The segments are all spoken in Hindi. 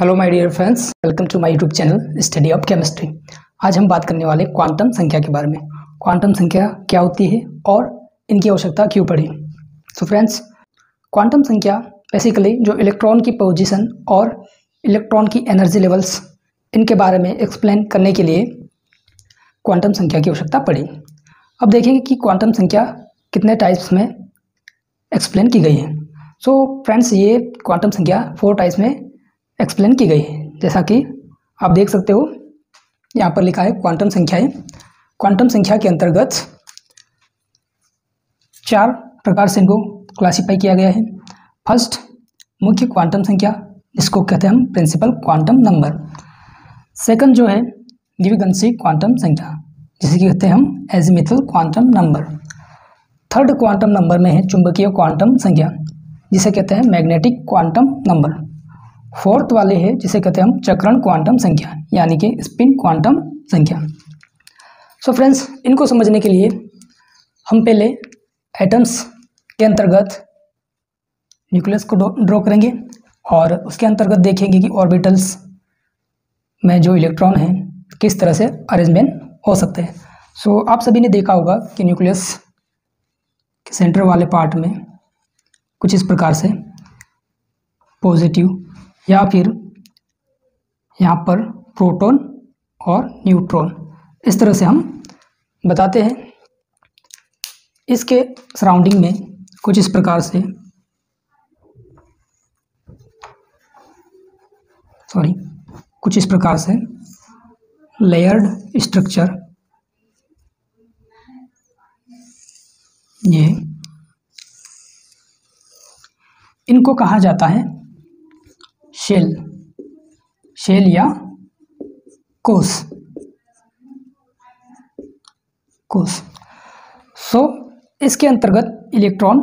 Hello my dear friends, welcome to my YouTube channel study of chemistry. आज हम बात करने वाले क्वांटम संख्या के बारे में। क्वांटम संख्या क्या होती है और इनकी आवश्यकता क्यों पड़ी। सो फ्रेंड्स, क्वांटम संख्या बेसिकली जो इलेक्ट्रॉन की पोजीशन और इलेक्ट्रॉन की एनर्जी लेवल्स इनके बारे में एक्सप्लेन करने के लिए क्वांटम संख्या की आवश्यकता पड़ी। अब देखेंगे कि क्वांटम संख्या कितने टाइप्स में एक्सप्लेन की गई है। सो फ्रेंड्स, ये क्वांटम संख्या 4 टाइप्स में एक्सप्लेन की गई है। जैसा कि आप देख सकते हो, यहाँ पर लिखा है क्वांटम संख्याएं। क्वांटम संख्या के अंतर्गत 4 प्रकार से इनको क्लासिफाई किया गया है। फर्स्ट, मुख्य क्वांटम संख्या, जिसको कहते हैं हम प्रिंसिपल क्वांटम नंबर। सेकंड जो है द्विगंशी क्वांटम संख्या, जिसे कहते हैं हम azimuthal quantum number. Third quantum number में है चुंबकीय क्वांटम संख्या, जिसे कहते हैं मैग्नेटिक क्वांटम नंबर। फोर्थ वाले है जिसे कहते हैं हम चक्रण क्वांटम संख्या, यानी कि स्पिन क्वांटम संख्या। सो फ्रेंड्स, इनको समझने के लिए हम पहले एटम्स के अंतर्गत न्यूक्लियस को ड्रॉ करेंगे और उसके अंतर्गत देखेंगे कि ऑर्बिटल्स में जो इलेक्ट्रॉन हैं किस तरह से अरेंजमेंट हो सकते हैं। सो आप सभी ने देखा होगा कि न्यूक्लियस के सेंटर वाले पार्ट में कुछ इस प्रकार से पॉजिटिव या फिर यहाँ पर प्रोटॉन और न्यूट्रॉन इस तरह से हम बताते हैं। इसके सराउंडिंग में कुछ इस प्रकार से लेयर्ड स्ट्रक्चर, ये इनको कहा जाता है शेल या कोश। सो इसके अंतर्गत इलेक्ट्रॉन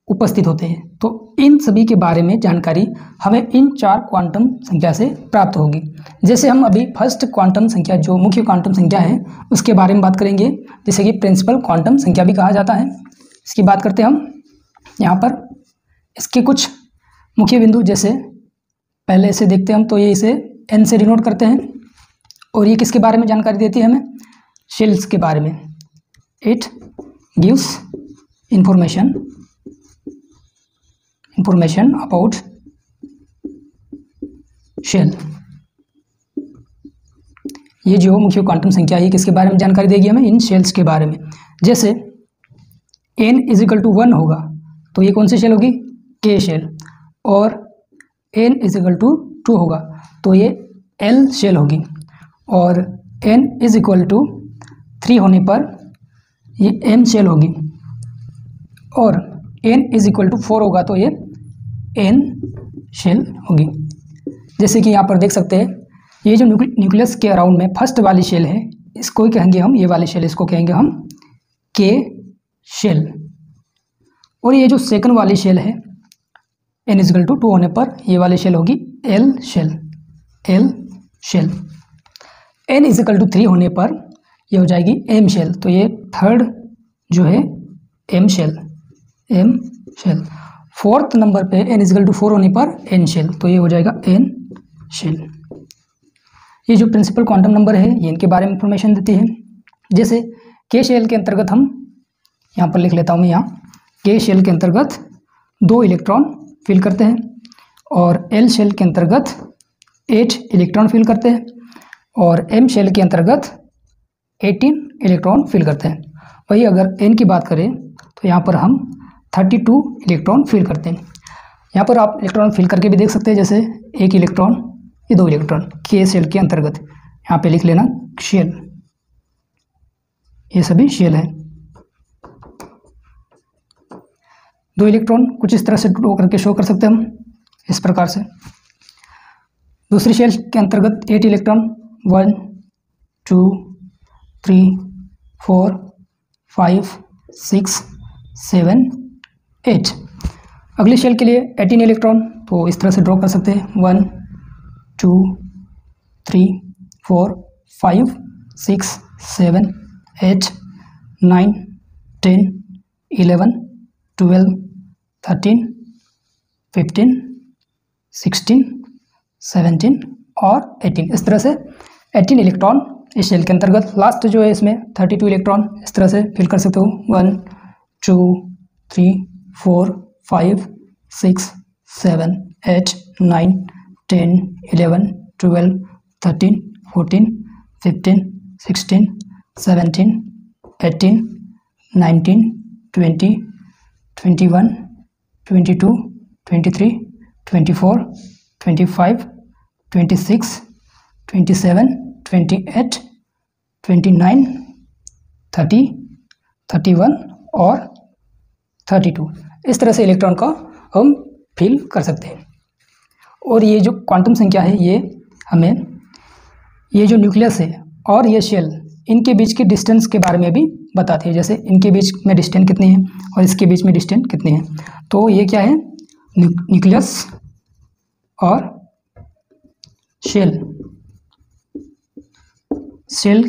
उपस्थित होते हैं। तो इन सभी के बारे में जानकारी हमें इन 4 क्वांटम संख्या से प्राप्त होगी। जैसे हम अभी फर्स्ट क्वांटम संख्या, जो मुख्य क्वांटम संख्या है, उसके बारे में बात करेंगे, जिसे कि प्रिंसिपल क्वांटम संख्या भी कहा जाता है। इसकी बात करते हैं हम। यहाँ पर इसके कुछ मुख्य बिंदु, जैसे पहले से देखते हैं हम, तो ये इसे n से डिनोट करते हैं और ये किसके बारे में जानकारी देती है हमें? शेल्स के बारे में। It gives information about shell. ये जो मुख्य क्वांटम संख्या है किसके बारे में जानकारी देगी हमें? इन शेल्स के बारे में। जैसे n = 1 होगा तो ये कौन सी शेल होगी? K shell. और n = 2 होगा तो ये L शेल होगी। और n = 3 होने पर ये M शेल होगी। और n = 4 होगा तो ये N शेल होगी। जैसे कि यहाँ पर देख सकते हैं, ये जो न्यूक्लियस के अराउंड में फर्स्ट वाली शेल है, इसको ही कहेंगे हम, ये वाली शेल, इसको कहेंगे हम K शेल। और ये जो सेकंड वाली शेल है, n = 2 होने पर ये वाली शेल होगी L शेल। n = 3 होने पर ये हो जाएगी M शेल। तो ये थर्ड जो है M शेल। फोर्थ नंबर पे n = 4 होने पर N शेल, तो ये हो जाएगा N शेल। ये जो प्रिंसिपल क्वांटम नंबर है, ये इनके बारे में इंफॉर्मेशन देती है। जैसे K शेल के अंतर्गत हम यहाँ पर लिख लेता हूँ मैं, यहाँ K शेल के अंतर्गत 2 इलेक्ट्रॉन फिल करते हैं और L शेल के अंतर्गत 8 इलेक्ट्रॉन फिल करते हैं और M शेल के अंतर्गत 18 इलेक्ट्रॉन फिल करते हैं। वही अगर N की बात करें तो यहाँ पर हम 32 इलेक्ट्रॉन फिल करते हैं। यहाँ पर आप इलेक्ट्रॉन फिल करके भी देख सकते हैं, जैसे 1 इलेक्ट्रॉन, ये 2 इलेक्ट्रॉन K शेल के अंतर्गत। यहाँ पे लिख लेना शेल, ये सभी शेल है। 2 इलेक्ट्रॉन कुछ इस तरह से ड्रॉ करके शो कर सकते हैं हम, इस प्रकार से। दूसरी शेल के अंतर्गत 8 इलेक्ट्रॉन, 1 2 3 4 5 6 7 8। अगली शेल के लिए 18 इलेक्ट्रॉन, तो इस तरह से ड्रॉ कर सकते हैं, 1 2 3 4 5 6 7 8 9 10 11 12 13 15 16 17 और 18। इस तरह से 18 इलेक्ट्रॉन इस शेल के अंतर्गत। लास्ट जो है इसमें 32 इलेक्ट्रॉन इस तरह से फिल कर सकते हो। 1 2 3 4 5 6 7 8 9 10 11 12 13 14 15 16 17 18 19 20 21 22 23 24 25 26 27 28 29 30 31 और 32। इस तरह से इलेक्ट्रॉन का हम फिल कर सकते हैं। और ये जो क्वांटम संख्या है ये हमें ये जो न्यूक्लियस है और ये शेल इनके बीच के डिस्टेंस के बारे में भी बताती है। जैसे इनके बीच में डिस्टेंस कितनी है और इसके बीच में डिस्टेंस कितनी है। तो ये क्या है, न्यूक्लियस और शेल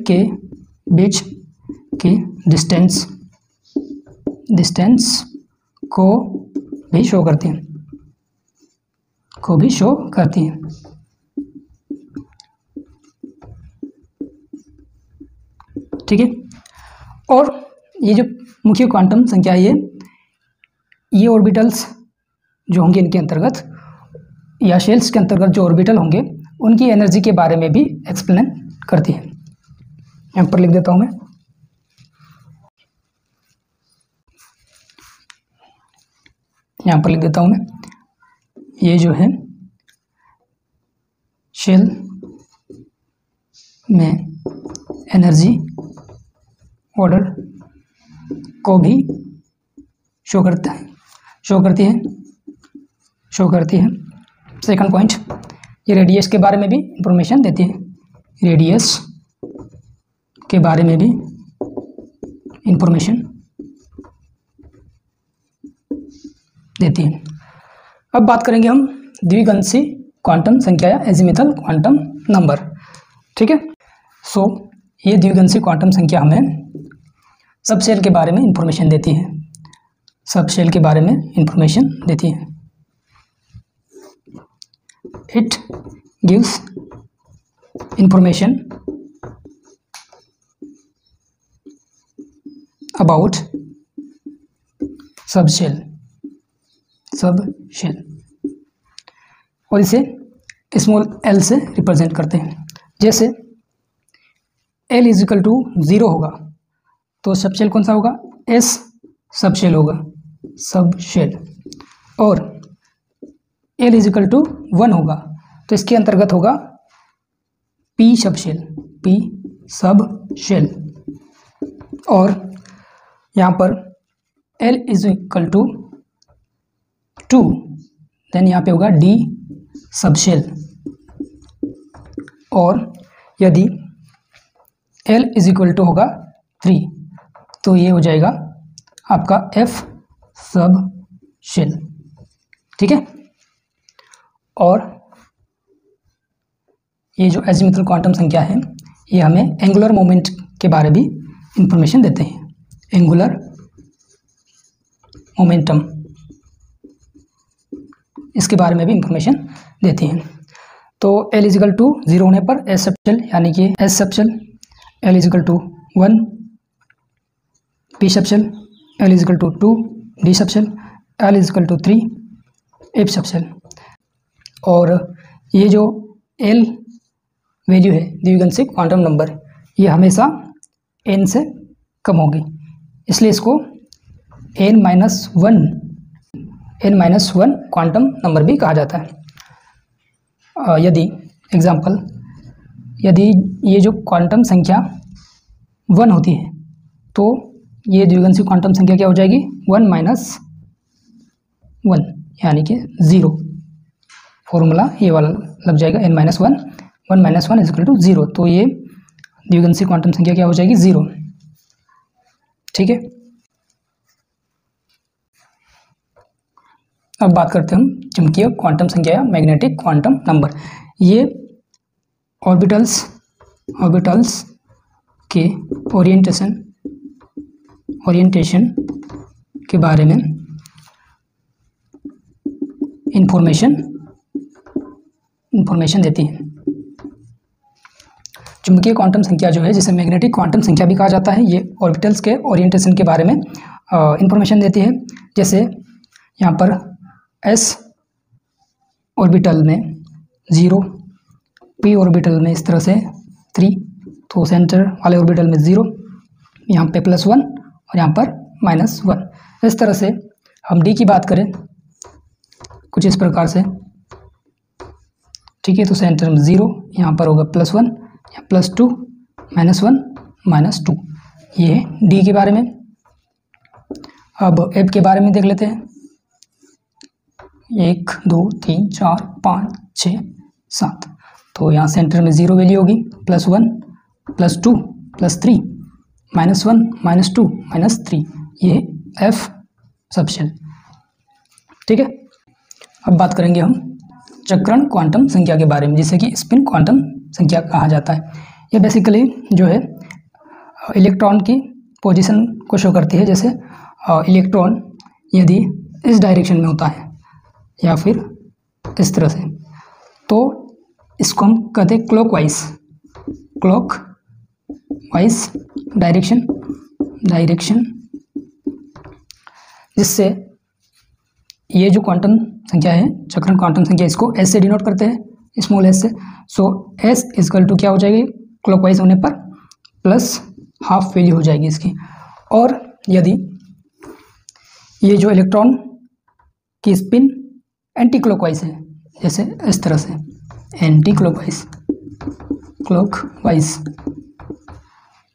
के बीच की डिस्टेंस को भी शो करती हैं, ठीक है। और ये जो मुख्य क्वांटम संख्या है ये ऑर्बिटल्स जो होंगे इनके अंतर्गत या शेल्स के अंतर्गत जो ऑर्बिटल होंगे उनकी एनर्जी के बारे में भी एक्सप्लेन करती है। यहाँ पर लिख देता हूँ मैं। यहाँ पर लिख देता हूँ मैं, ये जो है शेल में एनर्जी ऑर्डर को भी शो करती है। सेकंड पॉइंट, ये रेडियस के बारे में भी इंफॉर्मेशन देती है। रेडियस के बारे में भी इंफॉर्मेशन देती है। अब बात करेंगे हम द्विगंशी क्वांटम संख्या या एजीमुथल क्वांटम नंबर, ठीक है। सो ये द्विगंशी क्वांटम संख्या हमें सब शेल के बारे में इंफॉर्मेशन देती है। It gives information about sub shell और इसे स्मॉल l से रिप्रेजेंट करते हैं। जैसे l इजिकल टू 0 होगा तो सब शेल कौन सा होगा, s सब शेल होगा, और l इजिकल टू 1 होगा तो इसके अंतर्गत होगा p सब शेल। और यहाँ पर l इजिकल टू 2 देन यहाँ पे होगा d सब शेल। और यदि l इजिकल टू होगा 3 तो ये हो जाएगा आपका f सब शेल, ठीक है। और ये जो एजीमुथल क्वांटम संख्या है ये हमें एंगुलर मोमेंट के बारे भी इंफॉर्मेशन देते हैं। एंगुलर मोमेंटम इसके बारे में भी इंफॉर्मेशन देती हैं। तो l इजिकल टू 0 होने पर s सब शेल यानी कि s sub shell, l equal to 1 p sub shell, l equal to 2 d sub shell, l equal to 3 f sub shell. और ये जो l वैल्यू है द्विगंशी क्वांटम नंबर ये हमेशा n से कम होगी, इसलिए इसको n-1 क्वांटम नंबर भी कहा जाता है। यदि ये जो क्वांटम संख्या 1 होती है तो ये द्विगंशी क्वांटम संख्या क्या हो जाएगी, 1 यानी कि 0। फॉर्मूला ये वाला लग जाएगा n-1, 1 इजिकल टू 0। तो ये द्विगंशी क्वांटम संख्या क्या हो जाएगी, 0, ठीक है। अब बात करते हैं हम चुंबकीय क्वांटम संख्या या मैग्नेटिक क्वांटम नंबर। ये ऑर्बिटल्स के ओरिएंटेशन के बारे में इंफॉर्मेशन इंफॉर्मेशन देती है। चुंबकीय क्वांटम संख्या जो है, जिसे मैग्नेटिक क्वांटम संख्या भी कहा जाता है, ये ऑर्बिटल्स के ओरिएंटेशन के बारे में इंफॉर्मेशन देती है। जैसे यहाँ पर s ऑर्बिटल में 0, p ऑर्बिटल में इस तरह से 3, तो सेंटर वाले ऑर्बिटल में 0, यहाँ पे +1 और यहाँ पर -1। इस तरह से हम d की बात करें कुछ इस प्रकार से, ठीक है। तो सेंटर में 0, यहाँ पर होगा +1, या +2, -1, -2। ये है d के बारे में। अब f के बारे में देख लेते हैं। 1 2 3 4 5 6 7, तो यहाँ सेंटर में 0 वैल्यू होगी, +1, +2, +3, -1, -2, -3। ये f सबशेल, ठीक है। अब बात करेंगे हम चक्रण क्वांटम संख्या के बारे में, जिसे कि स्पिन क्वांटम संख्या कहा जाता है। ये बेसिकली जो है इलेक्ट्रॉन की पोजीशन को शो करती है। जैसे इलेक्ट्रॉन यदि इस डायरेक्शन में होता है या फिर इस तरह से, तो इसको हम कहते हैं क्लॉक वाइज डायरेक्शन, जिससे ये जो क्वांटम संख्या है, चक्रण क्वांटम संख्या, इसको s से डिनोट करते हैं, स्मॉल s से। सो s इक्वल टू क्या हो जाएगी, क्लॉकवाइज होने पर +½ वैल्यू हो जाएगी इसकी। और यदि ये जो इलेक्ट्रॉन की स्पिन एंटी क्लॉकवाइज है, जैसे इस तरह से एंटी क्लॉकवाइज,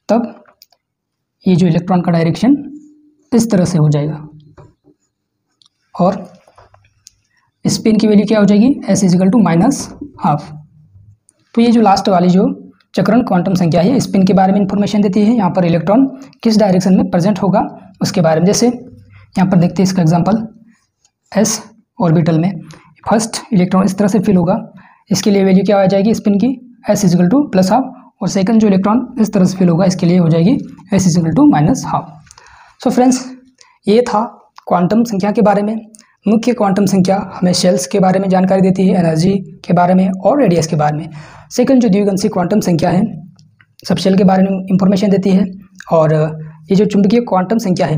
तब ये जो इलेक्ट्रॉन का डायरेक्शन इस तरह से हो जाएगा, और स्पिन की वैल्यू क्या हो जाएगी, s इक्वल टू -½ तो ये जो लास्ट वाली जो चक्रण क्वांटम संख्या है, स्पिन के बारे में इंफॉर्मेशन देती है। यहाँ पर इलेक्ट्रॉन किस डायरेक्शन में प्रेजेंट होगा उसके बारे में। जैसे यहाँ पर देखते हैं इसका एग्जांपल, s ऑर्बिटल में फर्स्ट इलेक्ट्रॉन इस तरह से फिल होगा, इसके लिए वैल्यू क्या हो जाएगी स्पिन की, s इक्वल टू +½ और सेकंड जो इलेक्ट्रॉन इस तरह से फिल होगा, इसके लिए हो जाएगी s equal to -½ so friends, ये था क्वांटम संख्या के बारे में। मुख्य क्वांटम संख्या हमें शेल्स के बारे में जानकारी देती है, एनर्जी के बारे में और रेडियस के बारे में। सेकंड जो द्विगंशी क्वांटम संख्या है, सबशेल के बारे में इंफॉर्मेशन देती है। और ये जो चुंबकीय क्वांटम संख्या है,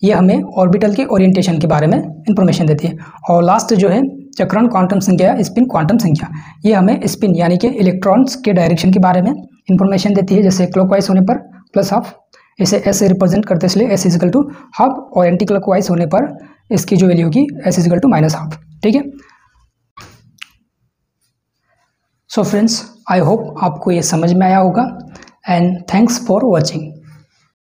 ये हमें ऑर्बिटल के ओरिएंटेशन के बारे में इंफॉर्मेशन देती है। और लास्ट जो है चक्रण क्वांटम संख्या, स्पिन क्वांटम संख्या, ये हमें स्पिन यानी कि इलेक्ट्रॉन्स के डायरेक्शन के बारे में इंफॉर्मेशन देती है। जैसे क्लॉकवाइज होने पर +½ इसे s से रिप्रेजेंट करते, इसलिए s इक्वल टू ½ और एंटी क्लॉकवाइज होने पर इसकी जो वैल्यू होगी s इक्वल टू -½ ठीक है। सो फ्रेंड्स, आई होप आपको ये समझ में आया होगा, एंड थैंक्स फॉर वॉचिंग।